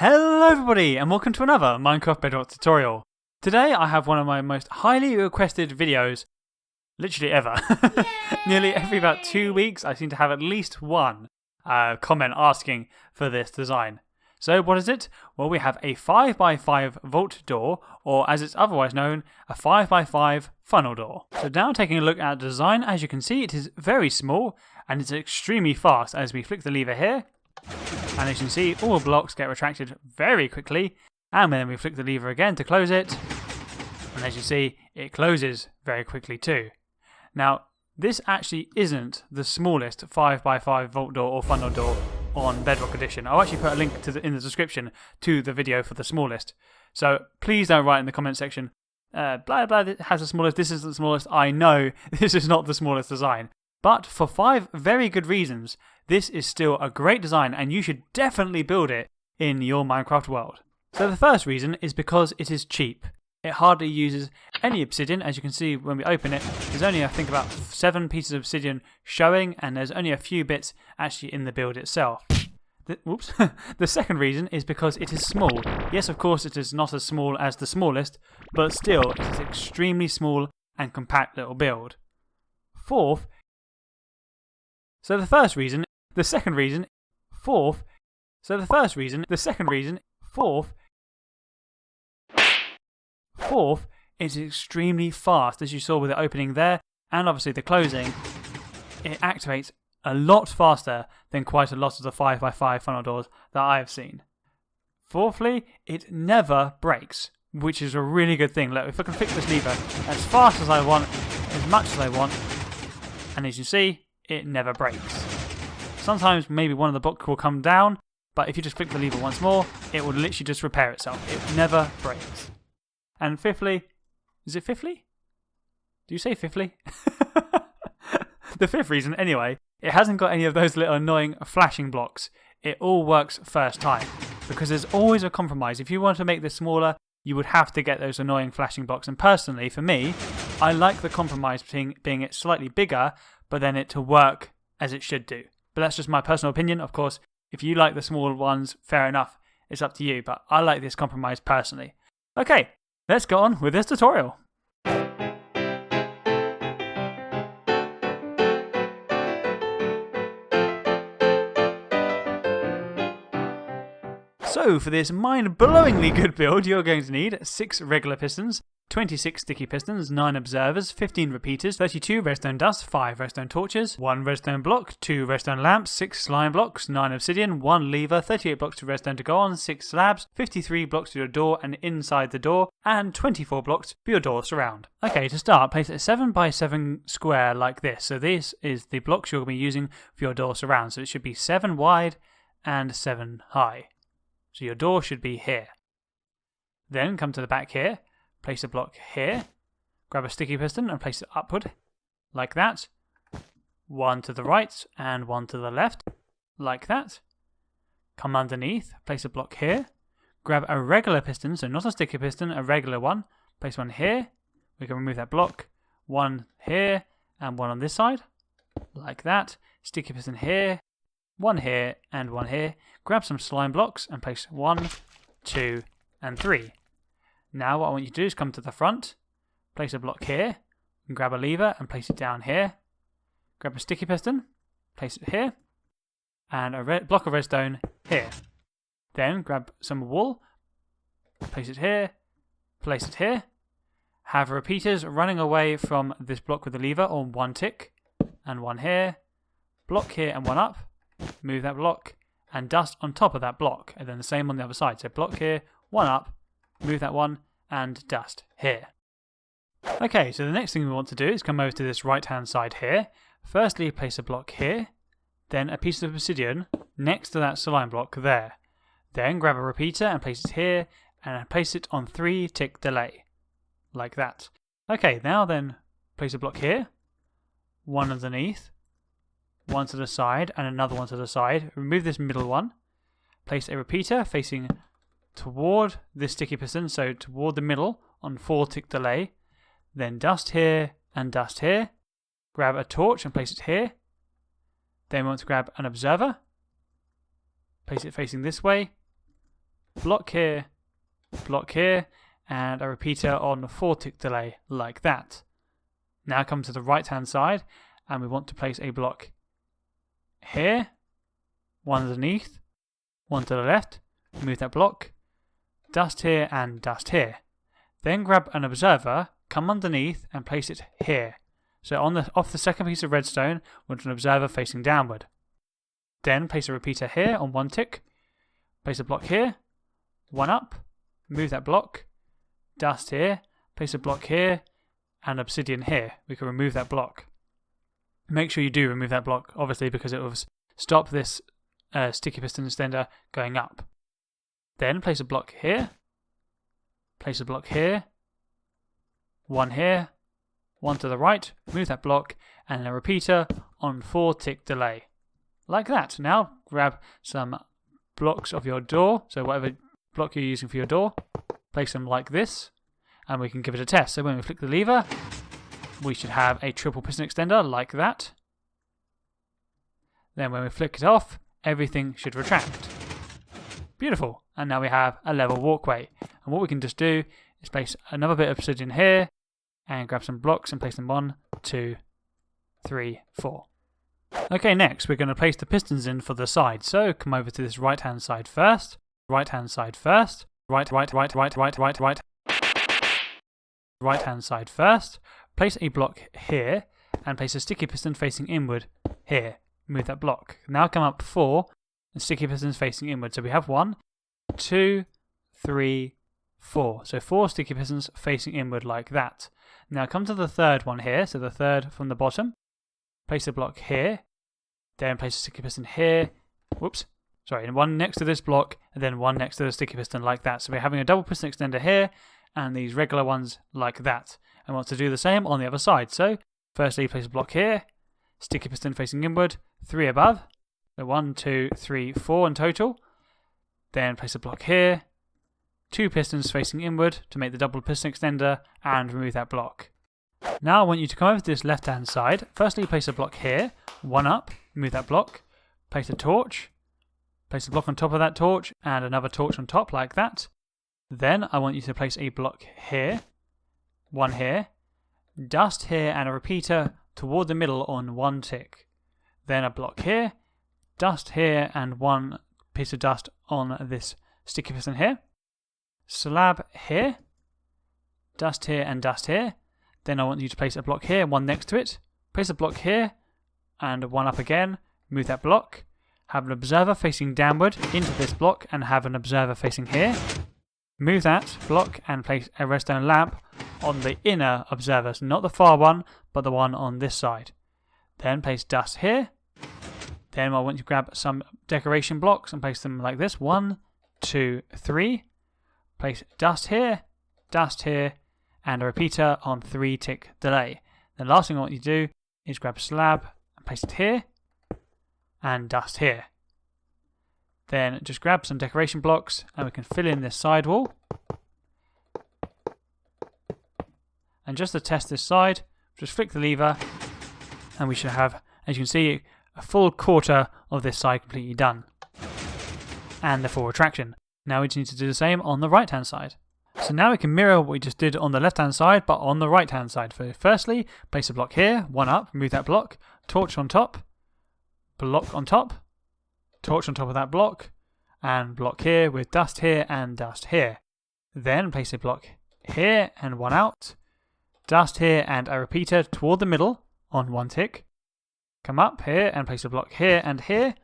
Hello everybody and welcome to another Minecraft Bedrock tutorial. Today I have one of my most highly requested videos, literally ever. Nearly every about 2 weeks I seem to have at least one comment asking for this design. So what is it? Well, we have a 5x5 vault door, or as it's otherwise known, a 5x5 funnel door. So now taking a look at the design, as you can see it is very small and it's extremely fast. As we flick the lever here, and as you can see, all blocks get retracted very quickly, and then we flick the lever again to close it, and as you see, it closes very quickly too. Now, this actually isn't the smallest 5x5 vault door or funnel door on Bedrock Edition. I'll actually put a link in the description to the video for the smallest. So please don't write in the comment section, blah blah, it has the smallest, this is the smallest. I know this is not the smallest design. But for 5 very good reasons, this is still a great design and you should definitely build it in your Minecraft world. So the first reason is because it is cheap. It hardly uses any obsidian. As you can see when we open it, there's only I think about 7 pieces of obsidian showing, and there's only a few bits actually in the build itself. The second reason is because it is small. Yes, of course it is not as small as the smallest, but still it is extremely small and compact little build. Fourth, fourth, it's extremely fast, as you saw with the opening there, and obviously the closing. It activates a lot faster than quite a lot of the 5x5 funnel doors that I have seen. Fourthly, it never breaks, which is a really good thing. Look, if I can flick this lever as fast as I want, as much as I want, and as you see, it never breaks. Sometimes maybe one of the blocks will come down, but if you just flick the lever once more, it will literally just repair itself. It never breaks. And fifthly, is it fifthly? Do you say fifthly? The fifth reason, anyway, it hasn't got any of those little annoying flashing blocks. It all works first time, because there's always a compromise. If you want to make this smaller, you would have to get those annoying flashing blocks. And personally, for me, I like the compromise being it slightly bigger, but then it to work as it should do. But that's just my personal opinion. Of course, if you like the small ones, fair enough. It's up to you, but I like this compromise personally. Okay, let's go on with this tutorial. So for this mind-blowingly good build, you're going to need 6 regular pistons, 26 sticky pistons, 9 observers, 15 repeaters, 32 redstone dust, 5 redstone torches, 1 redstone block, 2 redstone lamps, 6 slime blocks, 9 obsidian, 1 lever, 38 blocks of redstone to go on, 6 slabs, 53 blocks for your door and inside the door, and 24 blocks for your door surround. Okay, to start, place a 7x7 square like this. So this is the blocks you're going to be using for your door surround. So it should be 7 wide and 7 high. So your door should be here. Then come to the back here, place a block here, grab a sticky piston and place it upward, like that. 1 to the right and 1 to the left, like that. Come underneath, place a block here, grab a regular piston, so not a sticky piston, a regular one, place one here. We can remove that block, 1 here and 1 on this side, like that. Sticky piston here, 1 here and 1 here. Grab some slime blocks and place 1, 2 and 3. Now what I want you to do is come to the front, place a block here, and grab a lever and place it down here. Grab a sticky piston, place it here, and a block of redstone here. Then grab some wool, place it here, place it here. Have repeaters running away from this block with the lever on 1 tick, and 1 here, block here and 1 up. Move that block and dust on top of that block, and then the same on the other side. So block here, 1 up, move that 1 and dust here. Okay, so the next thing we want to do is come over to this right hand side here. Firstly, place a block here, then a piece of obsidian next to that slime block there. Then grab a repeater and place it here, and place it on 3 tick delay, like that. Okay, now then place a block here, 1 underneath, 1 to the side and another 1 to the side. Remove this middle one. Place a repeater facing toward this sticky piston, so toward the middle on 4 tick delay. Then dust here and dust here. Grab a torch and place it here. Then we want to grab an observer. Place it facing this way. block here, and a repeater on 4-tick delay like that. Now come to the right hand side and we want to place a block here, one underneath, one to the left, move that block, dust here and dust here. Then grab an observer, come underneath and place it here. So off the second piece of redstone, we want an observer facing downward. Then place a repeater here on 1 tick, place a block here, one up, move that block, dust here, place a block here, and obsidian here. We can remove that block. Make sure you do remove that block, obviously, because it will stop this sticky piston extender going up. Then place a block here, place a block here, one here, one to the right, move that block, and a repeater on 4-tick delay. Like that. Now grab some blocks of your door, so whatever block you're using for your door, place them like this, and we can give it a test. So when we flick the lever, we should have a triple piston extender like that. Then when we flick it off, everything should retract. Beautiful. And now we have a level walkway. And what we can just do is place another bit of obsidian here, and grab some blocks and place them 1, 2, 3, 4. Okay, next we're going to place the pistons in for the side. So come over to this right hand side first, right hand side first, right hand side first, place a block here and place a sticky piston facing inward here. Move that block. Now come up 4 and sticky pistons facing inward. So we have 1, 2, 3, 4. So 4 sticky pistons facing inward like that. Now come to the third one here, so the third from the bottom. Place a block here, then place a sticky piston here. Whoops, sorry, and one next to this block, and then one next to the sticky piston like that. So we're having a double piston extender here, and these regular ones like that. And we want to do the same on the other side. So firstly, place a block here, sticky piston facing inward, 3 above. So 1, 2, 3, 4 in total. Then place a block here, 2 pistons facing inward to make the double piston extender, and remove that block. Now I want you to come over to this left hand side. Firstly, place a block here, 1 up, move that block, place a torch, place a block on top of that torch, and another torch on top like that. Then I want you to place a block here, 1 here, dust here, and a repeater toward the middle on 1 tick. Then a block here, dust here, and 1 piece of dust on this sticky piston here. Slab here, dust here, and dust here. Then I want you to place a block here, 1 next to it. Place a block here, and 1 up again. Move that block. Have an observer facing downward into this block, and have an observer facing here. Move that block and place a redstone lamp on the inner observer, so not the far one, but the one on this side. Then place dust here. Then I want you to grab some decoration blocks and place them like this. 1, 2, 3. Place dust here, and a repeater on 3-tick delay. The last thing I want you to do is grab a slab and place it here, and dust here. Then just grab some decoration blocks and we can fill in this side wall. And just to test this side, just flick the lever and we should have, as you can see, a full quarter of this side completely done. And the full retraction. Now we just need to do the same on the right hand side. So now we can mirror what we just did on the left hand side, but on the right hand side. So firstly, place a block here, 1 up, move that block, torch on top, block on top, torch on top of that block, and block here with dust here and dust here. Then place a block here and 1 out, dust here and a repeater toward the middle on 1 tick. Come up here and place a block here and here,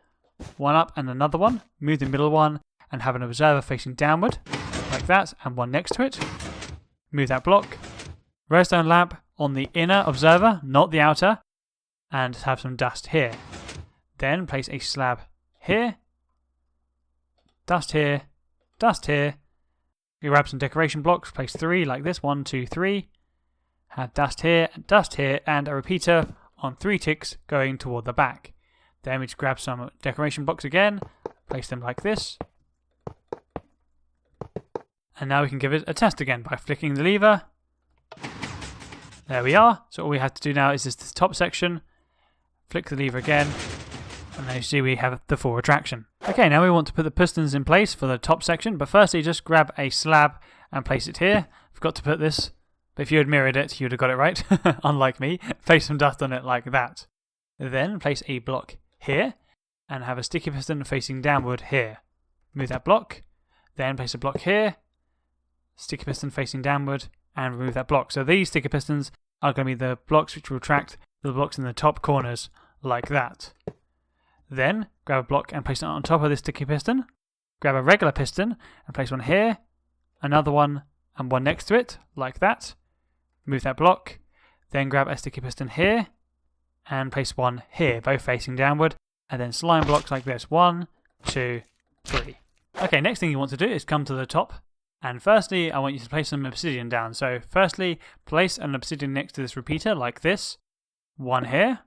1 up and another one, move the middle one and have an observer facing downward like that, and 1 next to it. Move that block, redstone lamp on the inner observer, not the outer, and have some dust here. Then place a slab here, dust here, dust here. You grab some decoration blocks, place 3 like this, 1, 2, 3. Have dust here, and a repeater on 3 ticks going toward the back. Then we just grab some decoration blocks again, place them like this. And now we can give it a test again by flicking the lever. There we are. So all we have to do now is this top section, flick the lever again, and then you see we have the full retraction. Okay. Okay, now we want to put the pistons in place for the top section, but firstly just grab a slab and place it here. Forgot to put this, but if you had mirrored it, you would have got it right, unlike me. Place some dust on it like that. Then place a block here, and have a sticky piston facing downward here. Move that block, then place a block here, sticky piston facing downward, and remove that block. So these sticky pistons are going to be the blocks which will attract the blocks in the top corners, like that. Then grab a block and place it on top of this sticky piston. Grab a regular piston and place one here, another one, and one next to it, like that. Move that block. Then grab a sticky piston here and place one here, both facing downward, and then slime blocks like this. 1, 2, 3. Okay, next thing you want to do is come to the top, and firstly I want you to place some obsidian down. So firstly, place an obsidian next to this repeater like this. 1 here,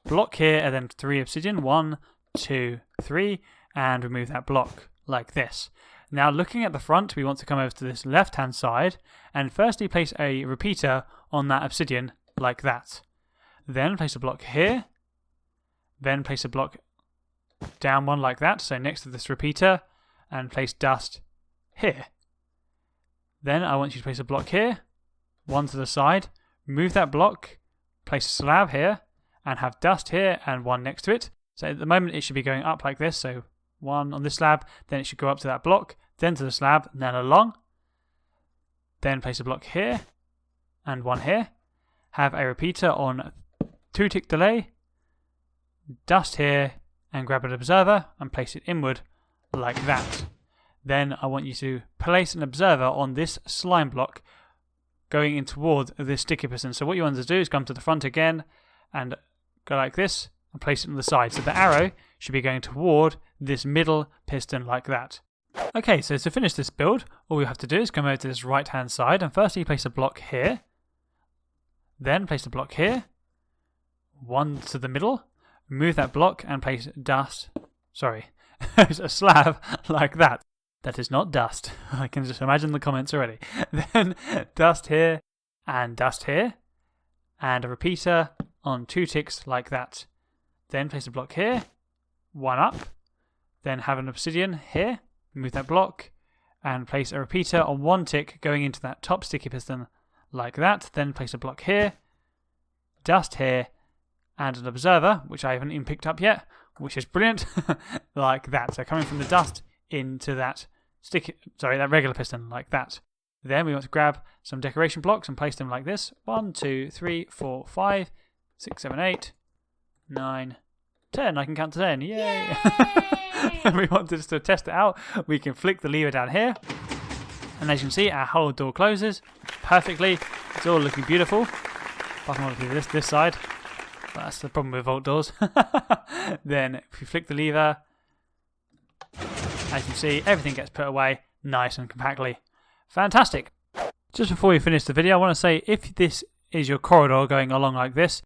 block here, and then 3 obsidian. 1, 2, 3, and remove that block like this. Now looking at the front, we want to come over to this left hand side and firstly place a repeater on that obsidian like that. Then place a block here, then place a block down one like that, so next to this repeater, and place dust here. Then I want you to place a block here, one to the side, move that block, place a slab here, and have dust here and one next to it. So at the moment it should be going up like this, so 1 on this slab, then it should go up to that block, then to the slab, and then along. Then place a block here, and 1 here. Have a repeater on 2 tick delay, dust here, and grab an observer and place it inward like that. Then I want you to place an observer on this slime block going in toward this sticky piston. So what you want to do is come to the front again and go like this and place it on the side. So the arrow should be going toward this middle piston like that. Okay, so to finish this build, all we have to do is come over to this right hand side and firstly place a block here. Then place a block here. 1 to the middle. Move that block and place a slab like that. That is not dust. I can just imagine the comments already. Then dust here, and a repeater on 2 ticks like that. Then place a block here, 1 up, then have an obsidian here, move that block, and place a repeater on 1 tick going into that top sticky piston like that. Then place a block here, dust here, and an observer, which I haven't even picked up yet, which is brilliant, like that. So coming from the dust into that that regular piston like that. Then we want to grab some decoration blocks and place them like this. 1, 2, 3, 4, 5, 6, 7, 8, 9, 10. I can count to 10. Yay! And we want to test it out. We can flick the lever down here. And as you can see, our whole door closes perfectly. It's all looking beautiful. Apart from obviously this side. That's the problem with vault doors. Then if we flick the lever, as you can see, everything gets put away nice and compactly. Fantastic. Just before we finish the video, I want to say if this is your corridor going along like this,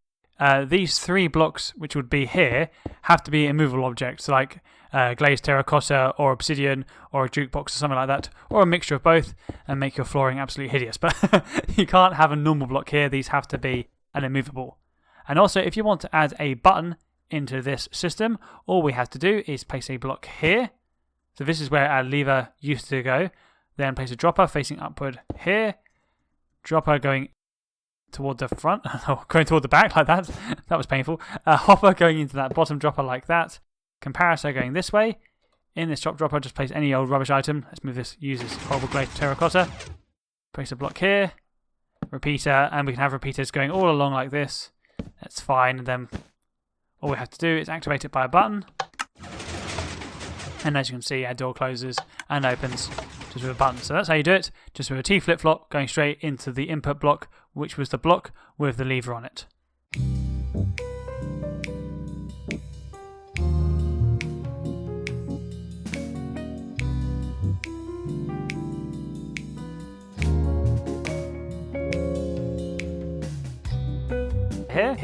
these 3 blocks, which would be here, have to be immovable objects like glazed terracotta or obsidian or a jukebox or something like that, or a mixture of both, and make your flooring absolutely hideous. But you can't have a normal block here. These have to be an immovable. And also, if you want to add a button into this system, all we have to do is place a block here. So this is where our lever used to go. Then place a dropper facing upward here. Dropper going toward the front, going toward the back like that. That was painful. A hopper going into that bottom dropper like that. Comparator going this way. In this top dropper, just place any old rubbish item. Let's move this, use this horrible glazed terracotta. Place a block here. Repeater, and we can have repeaters going all along like this. That's fine. And then all we have to do is activate it by a button. And as you can see, our door closes and opens just with a button. So that's how you do it, just with a T flip-flop going straight into the input block, which was the block with the lever on it. Here.